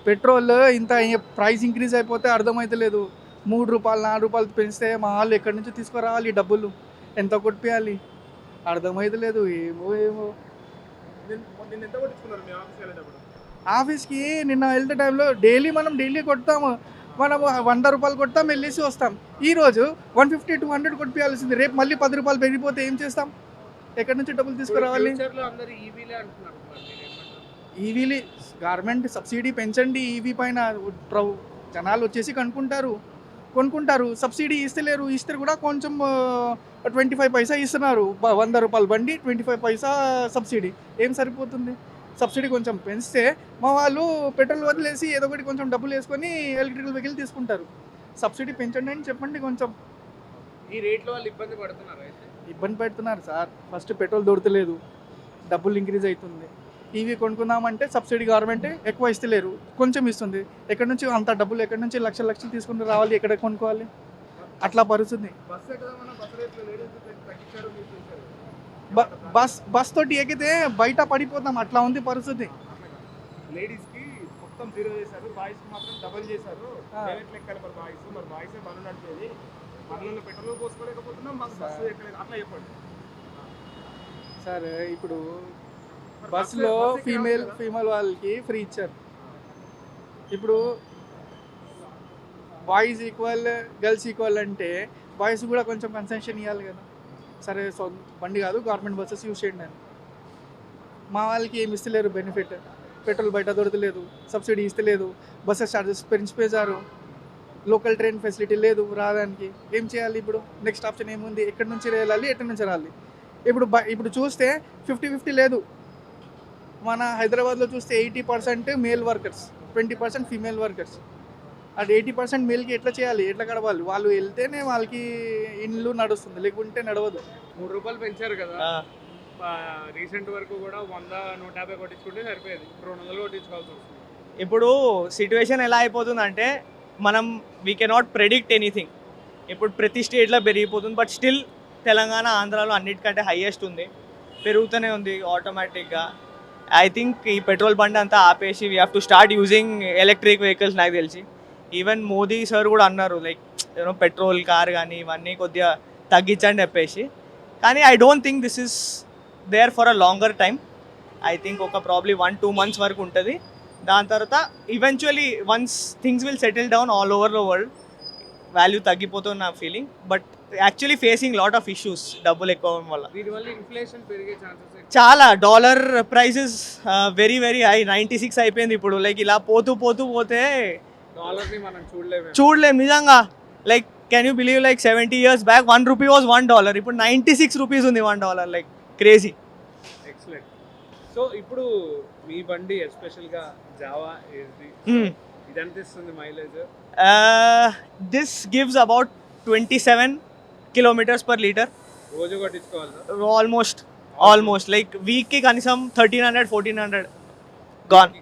Petrol ఇంత price increase అయిపోతే అర్థమైతలేదు. రూ. 3, రూ. 4 పెంచితే మా వాళ్ళు ఎక్కడి నుంచి తీసుకురావాలి ఈ డబ్బులు? ఎంత కొట్టిపియాలి? అర్థమైతలేదు. ఏమో ఏమో. నిన్న ఎంత కొట్టించుకున్నారు మీ ఆఫీస్కి వెళ్ళేటప్పుడు? ఆఫీస్‌కి నిన్న వెళ్తే టైంలో డైలీ కొడతాము. మనము రూ. 100 కొడతాం, వెళ్ళేసి వస్తాం. ఈరోజు 150, 200 కొట్టిపియాల్సింది. రేపు మళ్ళీ రూ. 10 పెరిగిపోతే ఏం చేస్తాం? ఎక్కడి నుంచి డబ్బులు తీసుకురావాలి? ఫ్యూచర్లో అందరూ ఈవీలే అంటున్నారు, మరి మీరేమంటారు? ఈవీలు గవర్నమెంట్ సబ్సిడీ పెంచండి ఈవీ పైన. జనాలు వచ్చేసి కొనుక్కుంటారు. సబ్సిడీ ఇస్తలేరు. ఇస్తే కూడా కొంచెం 25 పైసా ఇస్తున్నారు. రూ. 100 బండి 25 పైసా సబ్సిడీ. ఏం సరిపోతుంది? సబ్సిడీ కొంచెం పెంచితే మా వాళ్ళు పెట్రోల్ వదిలేసి ఏదో ఒకటి కొంచెం డబ్బులు వేసుకొని ఎలక్ట్రికల్ వెహికల్ తీసుకుంటారు. సబ్సిడీ పెంచండి అని చెప్పండి. కొంచెం ఈ రేట్లో వాళ్ళు ఇబ్బంది పడుతున్నారు అయితే. ఇబ్బంది పెడుతున్నారు సార్. ఫస్ట్ పెట్రోల్ దొరకలేదు, డబ్బులు ఇంక్రీజ్ అవుతుంది. ఈవీ కొనుక్కుందామంటే సబ్సిడీ గవర్నమెంట్ ఎక్కువ ఇస్తలేరు, కొంచెం ఇస్తుంది. ఎక్కడి నుంచి అంత డబ్బులు, ఎక్కడి నుంచి లక్షలు తీసుకుని రావాలి? ఎక్కడ కొనుక్కోవాలి? అట్లా పరిస్థితి. బస్సు ఎక్కదామన్నా బస్సు రేట్లు లేడీస్ తగ్గించారు, మీరు చూశారు. బస్ తోటి ఎక్కితే బయట పడిపోతాం. అట్లా ఉంది పరిస్థితి. లేడీస్కి మొత్తం 0 చేశారు, బాయ్స్కి మాత్రం డబల్ చేశారు. ఎట్లా ఎక్కాలి మరి బాయ్స్? మరి బాయ్సే బండ్లు నడిపేది, బండ్లలో పెట్రోల్ పోసుకోలేకపోతున్నాం, బస్సు ఎక్కలేదు. అట్లా చెప్పండి సార్. ఇప్పుడు బస్సులో ఫీమేల్ వాళ్ళకి ఫ్రీ ఇచ్చారు. ఇప్పుడు బాయ్స్ ఈక్వల్, గర్ల్స్ ఈక్వల్ అంటే బాయ్స్ కూడా కొంచెం కన్సెషన్ ఇవ్వాలి కదా. సరే బండి కాదు, గవర్నమెంట్ బస్సెస్ యూజ్ చేయండి అని. మా వాళ్ళకి ఏమి ఇస్తలేరు బెనిఫిట్. పెట్రోల్ బయట దొరకలేదు, సబ్సిడీ ఇస్తలేదు, బస్సెస్ ఛార్జెస్ పెంచిపోయారు, లోకల్ ట్రైన్ ఫెసిలిటీ లేదు రావడానికి. ఏం చేయాలి ఇప్పుడు? నెక్స్ట్ ఆప్షన్ ఏముంది? ఎక్కడి నుంచి వెళ్ళాలి, ఎక్కడి నుంచి రావాలి? ఇప్పుడు చూస్తే 50-50 లేదు. మన హైదరాబాద్లో చూస్తే 80% మేల్ వర్కర్స్, 20% ఫీమేల్ వర్కర్స్. అది 80% మేల్కి ఎట్లా చేయాలి? ఎట్లా గడవాలి? వాళ్ళు వెళ్తేనే వాళ్ళకి ఇల్లు నడుస్తుంది, లేకుంటే నడవదు. రూ. 3 పెంచారు కదా. రీసెంట్ వరకు కూడా 100, 150 కొట్టించుకుంటే సరిపోయేది. 200 కొట్టించుకోవాల్సి వస్తుంది. ఇప్పుడు సిచ్యువేషన్ ఎలా అయిపోతుందంటే మనం వీ కెనాట్ ప్రెడిక్ట్ ఎనీథింగ్. ఇప్పుడు ప్రతి స్టేట్లో పెరిగిపోతుంది, బట్ స్టిల్ తెలంగాణ, ఆంధ్రాలో అన్నిటికంటే హైయెస్ట్ ఉంది, పెరుగుతూనే ఉంది ఆటోమేటిక్గా. ఐ థింక్ ఈ పెట్రోల్ బండి అంతా ఆపేసి we have to start using electric vehicles. నాకు తెలిసి ఈవెన్ మోదీ సార్ కూడా అన్నారు, లైక్ యూనో పెట్రోల్ కార్ కానీ ఇవన్నీ కొద్దిగా తగ్గించండి చెప్పేసి. కానీ I don't think this is there for a longer time. I think ఒక ప్రాబ్లీ 1-2 months వరకు ఉంటుంది. దాని తర్వాత eventually once things will settle down all over the world, value తగ్గిపోతుంది నా feeling. But actually facing lot of issues డబ్బులు ఎక్కువ అవ్వడం వల్ల. దీనివల్ల ఇన్ఫ్లేషన్ పెరిగే ఛాన్సెస్ చాలా. డాలర్ ప్రైసెస్ వెరీ హై, 96 అయిపోయింది ఇప్పుడు. లైక్ ఇలా పోతే డాలర్ని మనం చూడలేం నిజంగా. Like can you believe, like 70 years back ₹1 was $1. ఇప్పుడు 96 రూపీస్ ఉంది $1. Like crazy. ఎక్సలెంట్. సో ఇప్పుడు మీ బండి ఎస్పెషల్గా జావా ఇది ఎంత ఇస్తుంది mileage? This gives about 27 km/L. రోజు కొట్టించుకోవాలి ఆల్మోస్ట్ లైక్ వీక్కి కనీసం 1300-1400 గాన్.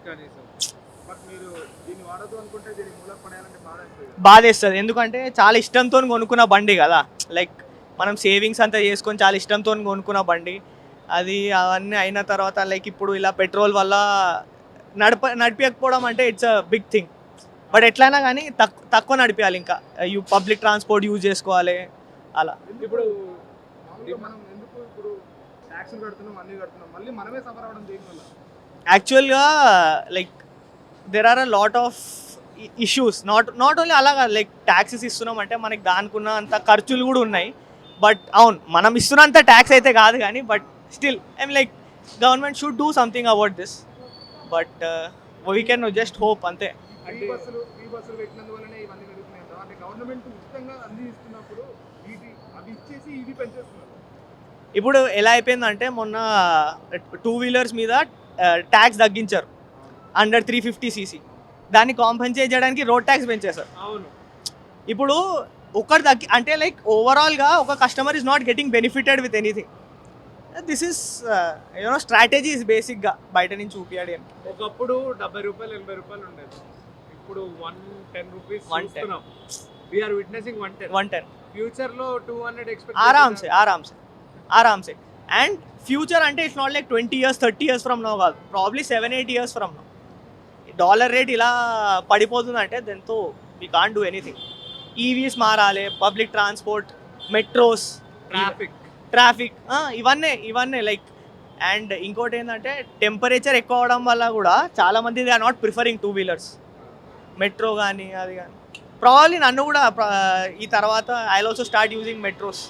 బట్ మీరు దీన్ని వాడదు అనుకుంటే దీన్ని మూలకు పడేయాలంటే బాధేస్తుంది. ఎందుకంటే చాలా ఇష్టంతో కొనుక్కున్న బండి కదా. లైక్ మనం సేవింగ్స్ అంతా చేసుకొని చాలా ఇష్టంతో కొనుక్కున్న బండి అది. అవన్నీ అయిన తర్వాత లైక్ ఇప్పుడు ఇలా పెట్రోల్ వల్ల నడిపించకపోవడం అంటే it's a big thing. But ఎట్లయినా కానీ తక్కువ నడిపించాలి. ఇంకా పబ్లిక్ ట్రాన్స్పోర్ట్ యూజ్ చేసుకోవాలి అలా. ఇప్పుడు మనం ఎందుకు ఇప్పుడు ట్యాక్స్ కడుతున్నాం, అన్నీ కడుతున్నాం, మళ్ళీ మనమే సఫర్ అవ్వడం దేనివల్ల? యాక్చువల్గా like there are a lot of issues. Not only అలాగా లైక్ ట్యాక్సెస్ ఇస్తున్నాం అంటే మనకి దానికున్న అంత ఖర్చులు కూడా ఉన్నాయి. బట్ అవును, మనం ఇస్తున్నంత ట్యాక్స్ అయితే కాదు కానీ, but still I'm like government should do something about this. But we can just hope అంతే. ఈ బస్సులు పెట్టినందువల్లనే ఇవన్నీ పెరుగుతున్నాయి కదా. అంటే గవర్నమెంట్ ఉచితంగా అన్ని ఇస్తున్నప్పుడు అవి ఇచ్చేసి ఇవి పెంచేస్తున్నారు. ఇప్పుడు ఎలా అయిపోయిందంటే మొన్న 2 wheelers మీద ట్యాక్స్ తగ్గించారు అండర్ 350cc. దాన్ని కాంపెన్సేట్ చేయడానికి రోడ్ ట్యాక్స్ పెంచేశారు. అవును. ఇప్పుడు ఒకటి అంటే లైక్ ఓవరాల్గా ఒక customer is not getting benefited with anything. This is you know strategies బేసిక్గా బయట నుంచి చూపించాడు అని. ఒకప్పుడు ₹70, ₹80 ఉండేది. ఇప్పుడు 110 రూపీస్ చూస్తున్నాం. We are witnessing 110. ఫ్యూచర్ లో 200 ఎక్స్పెక్ట్ ఆరామ్సే. అండ్ ఫ్యూచర్ అంటే it's not like 20 years 30 years from now కాదు, probably 7-8 years from now. Dollar rate ఇలా పడిపోతుందంటే దాంతో we can't do anything. EVs మారాలి, పబ్లిక్ ట్రాన్స్పోర్ట్, మెట్రోస్, ట్రాఫిక్, ఇవన్నీ లైక్. అండ్ ఇంకోటి ఏంటంటే టెంపరేచర్ ఎక్కువ అవడం వల్ల కూడా చాలామంది they are not preferring 2 wheelers, metro కానీ అది కానీ. ప్రాబ్లీ నన్ను కూడా ఈ తర్వాత I also start using metros.